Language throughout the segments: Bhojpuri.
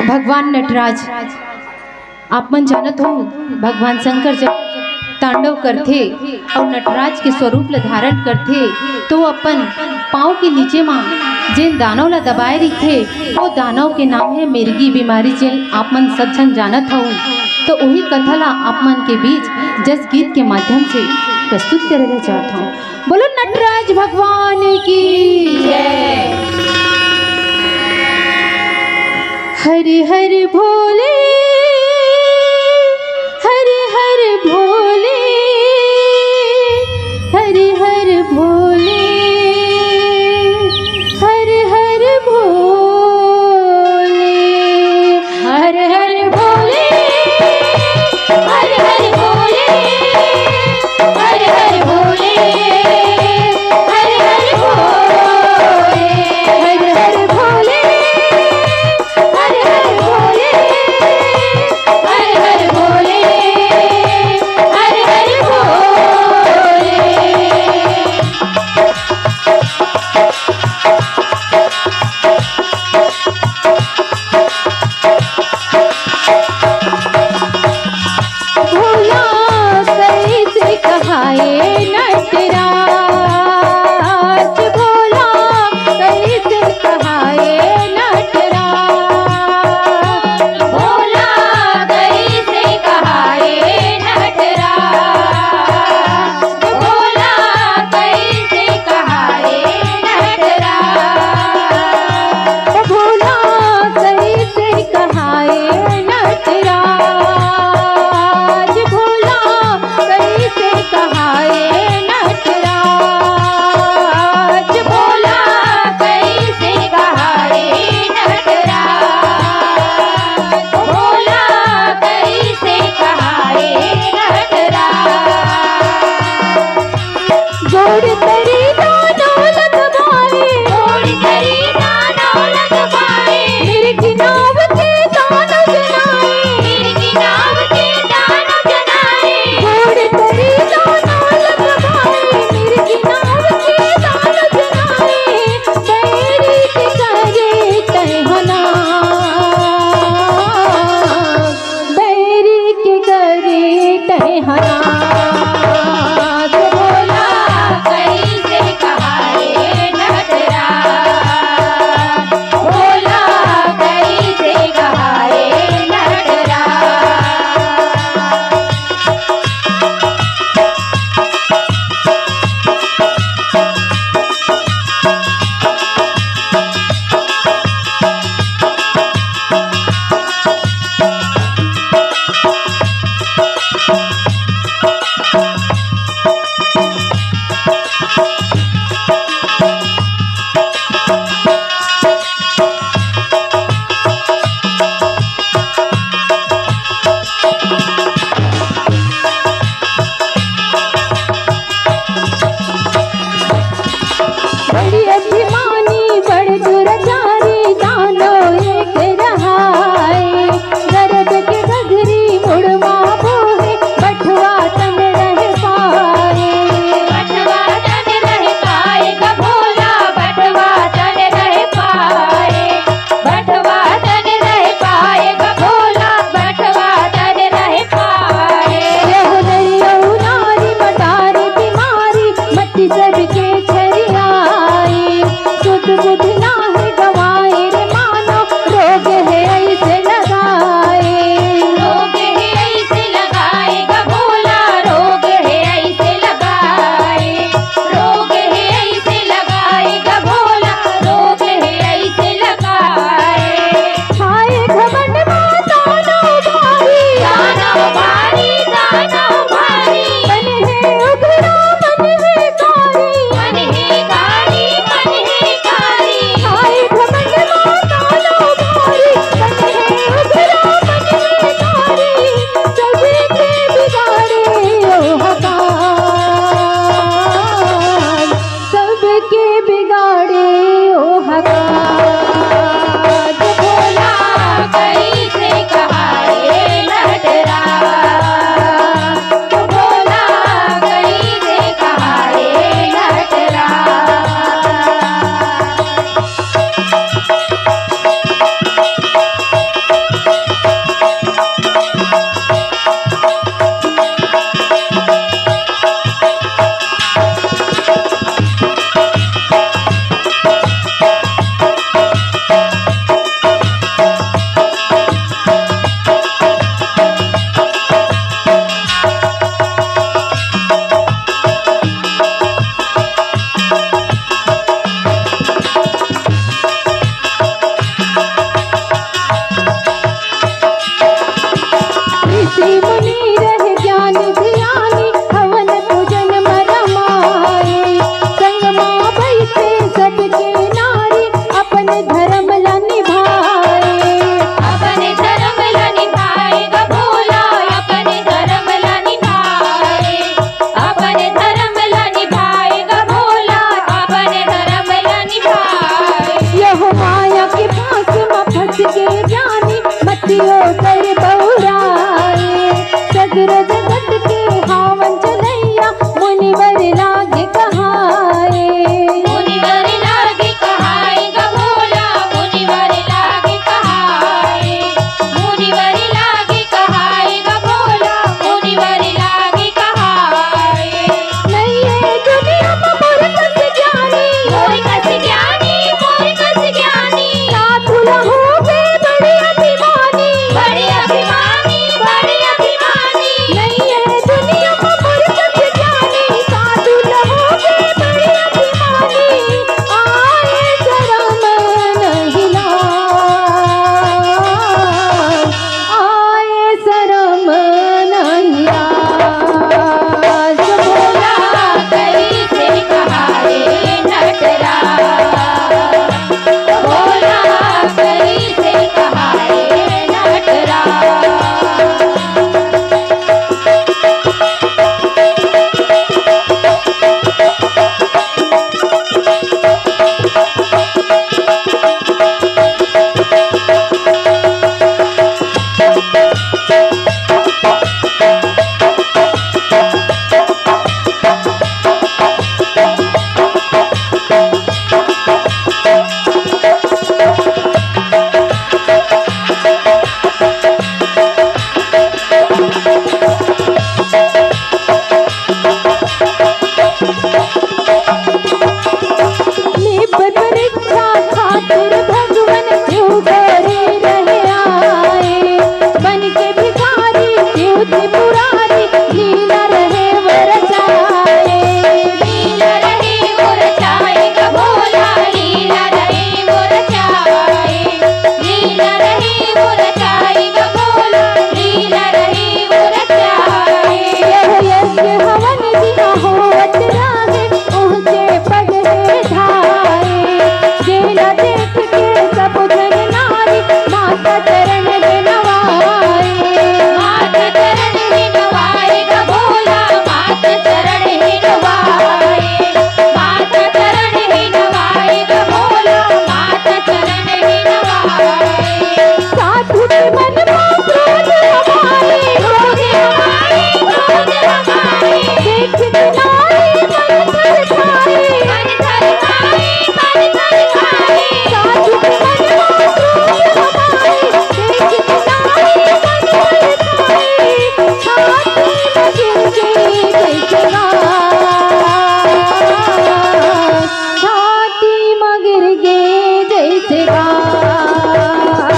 भगवान नटराज आप मन जानत हो भगवान शंकर जब तांडव करथे और नटराज के स्वरूप ला धारण करथे तो अपन पाँव के नीचे मां जेन दानव ला दबाए रखे वो दानव के नाम है मिर्गी बीमारी जेन आप मन सब जन जानत हो। तो वही कथा ला आप मन के बीच जस गीत के माध्यम से प्रस्तुत करे चाहता हूँ। बोलो नटराज भगवान की जय। हरि हरि भोले हरि हरि भोले हरि हरि भोले हरि हरि भोले हरि हरि भोले हरि हरि भोले हरि हरि भोले हरि हरि भोले हरि हरि भोले हरि हरि भोले जियो कर बहुराए सगर जगत के हावन चलैया मुनिवर लागे कहाए मुनिवर लागे कहाए ग भोला मुनिवर लागे कहाए मुनिवर लागे कहाए ग भोला मुनिवर लागे कहाए नैये दुनिया में मोर कस ज्ञानी मोर कस ज्ञानी साधु लहोगे बड़े अभिमानी बड़े अभिमानी नैये दुनिया में मोर कस ज्ञानी साधु लहोगे बड़े अभिमानी आए शरम नहीं लाज आए शरम नहीं लाज भोला करी से कहाए नटराज भोला करी से कहाए नटराज निब परीक्षा खातिर भगवन शिव गोरे रहे आए बन के भिखारी शिव त्रिपुरारी लीला रहे वरचाए लीला रहे मोर चाहे ग भोला लीला रहे मोर चाहे लीला रहे मोर चाहे ग भोला लीला रहे मोर चाहे यह यज्ञ हवन दिया होत राहे ऊंचे पग है ढाए जेला देख के सब जन नारी माता चरण में नवाए माता चरण ही नवाए ग भोला माता चरण ही नवाए माता चरण ही नवाए ग भोला माता चरण ही नवाए साधु के मन में क्रोध हमारे क्रोध हमारे देख के नारी मन थर खाए मन थर खाए साधु के मन में क्रोध हमारे देख के नारी मन थर खाए छाती में गिर गई जैसे घास छाती में गिर गई जैसे घास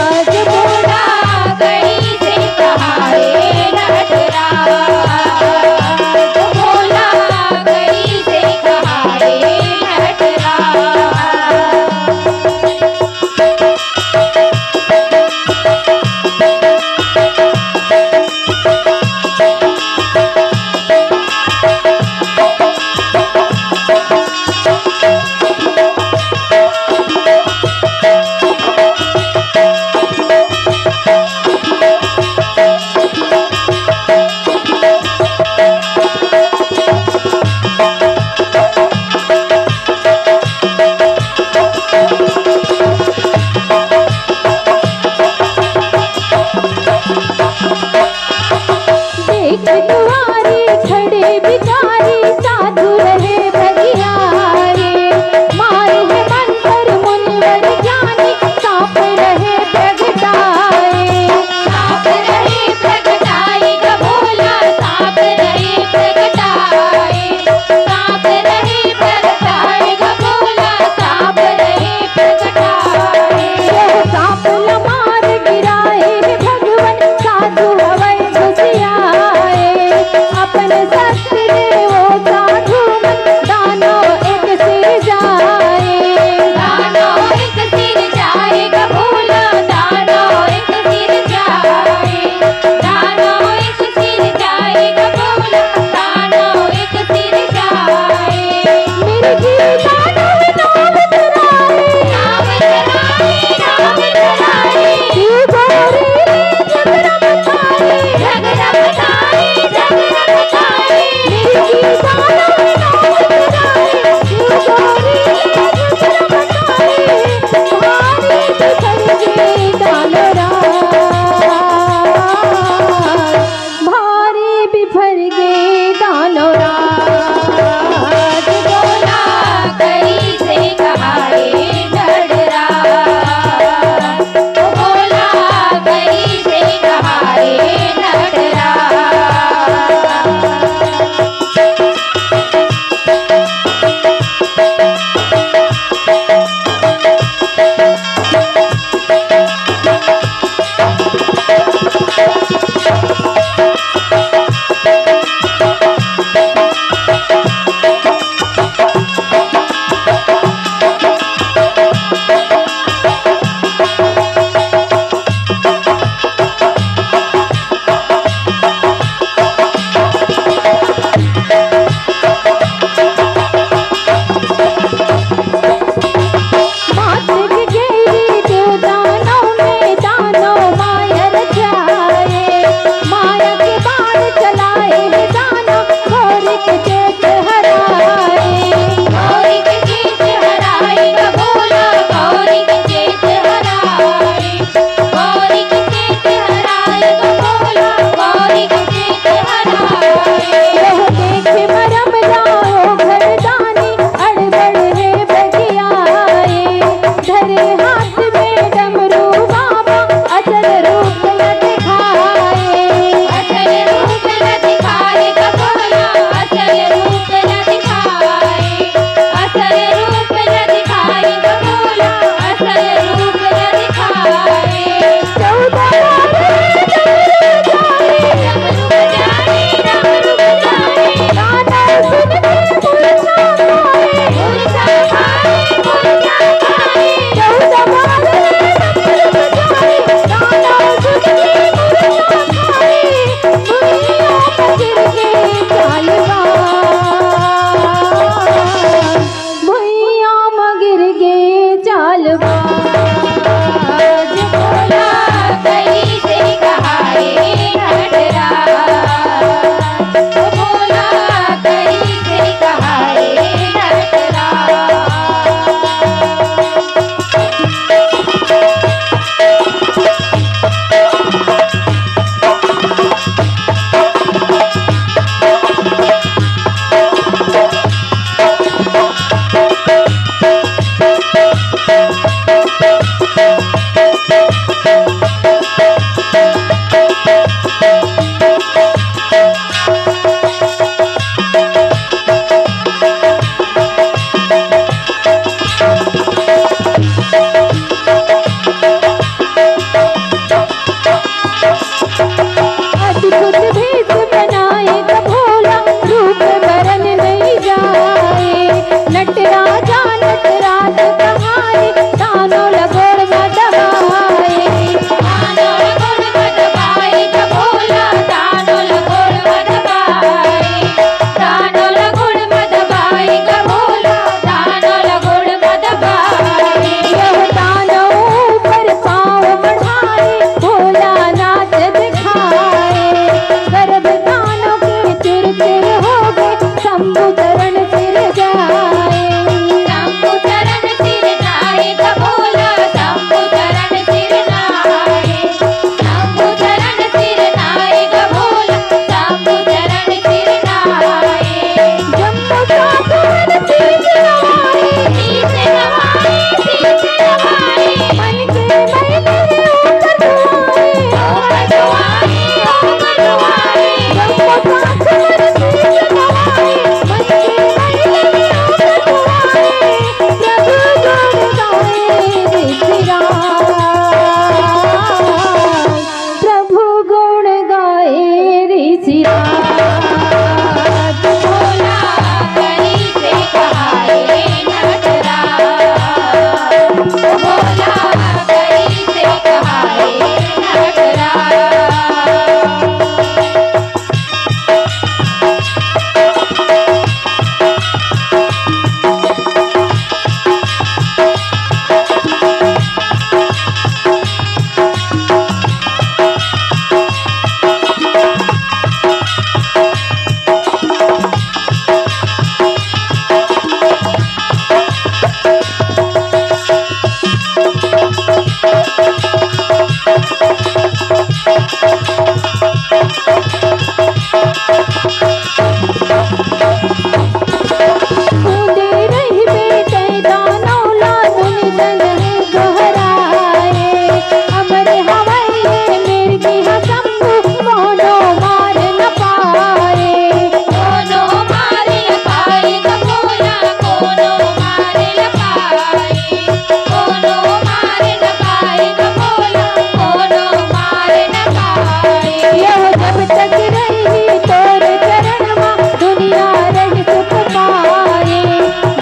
तक रही तोर चरणवा दुनिया रही सुख पाए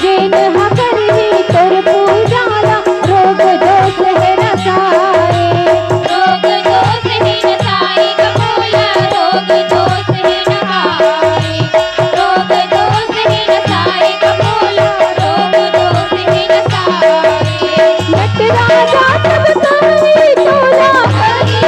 जिन हकर ही तोर पूजाला रोग दोष है नसाए रोग दोष है नसाए कबूला रोग दोष है नहाए रोग दोष है नसाए कबूला रोग दोष है नसाए नट राजा सब तुम्हें तोला करी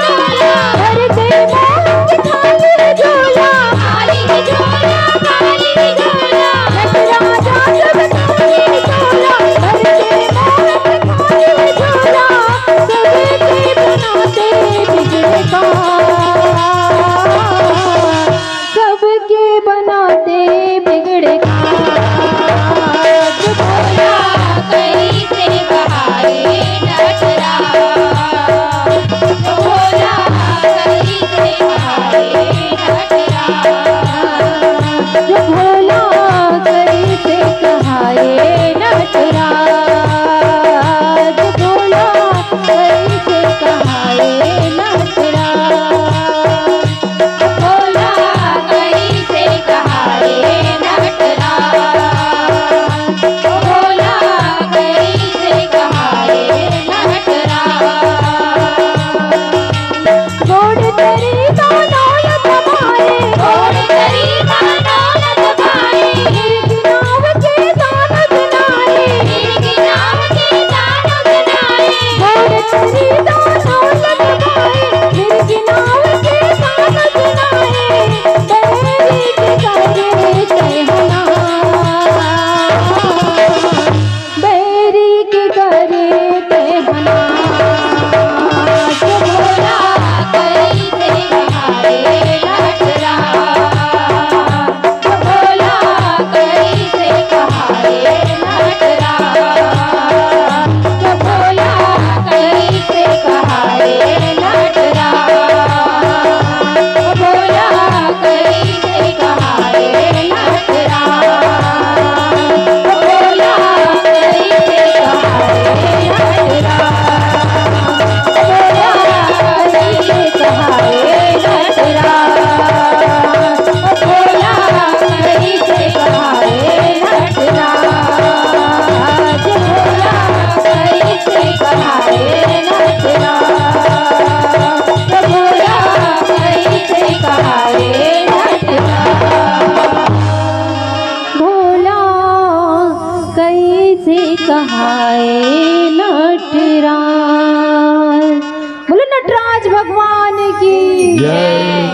तोला भर दे मोह खाली झोला खाली झोला खाली झोला नट राजा सब तुम्हें तोला भर दे मोह खाली झोला सबके बनाते बिगड़े का सबके बनाते बिगड़े का भोला कैसे कहाए नटरा भोला कैसे कहाए नटरा भोला कैसे कहाए नटरा भोला कैसे कहाए नटरा भोला कैसे कहाए नटरा भोला कैसे कहाए नटरा गोड़ तेरी दानौल दबाए गोड़ तेरी दानौल दबाए मेरी नाव के दान बनाए मेरी नाव के दान बनाए गोड़ तेरी दानौल दबाए मेरी नाव के दान बनाए तेरी के करे कहना बैरी के करे कहना भोला कैसे कहाए नटरा भोला कैसे कहाए नटरा भोला कैसे कहाए नटरा भोला कैसे कहाए नटरा भोला कैसे कहाए नटरा कैसे कहाए नटरा भोला कैसे कहाए नटरा भोला कैसे कहाए नटरा भोला कैसे कहाए नटरा भोला कैसे कहाए नटराज। बोलो नटराज भगवान की जय।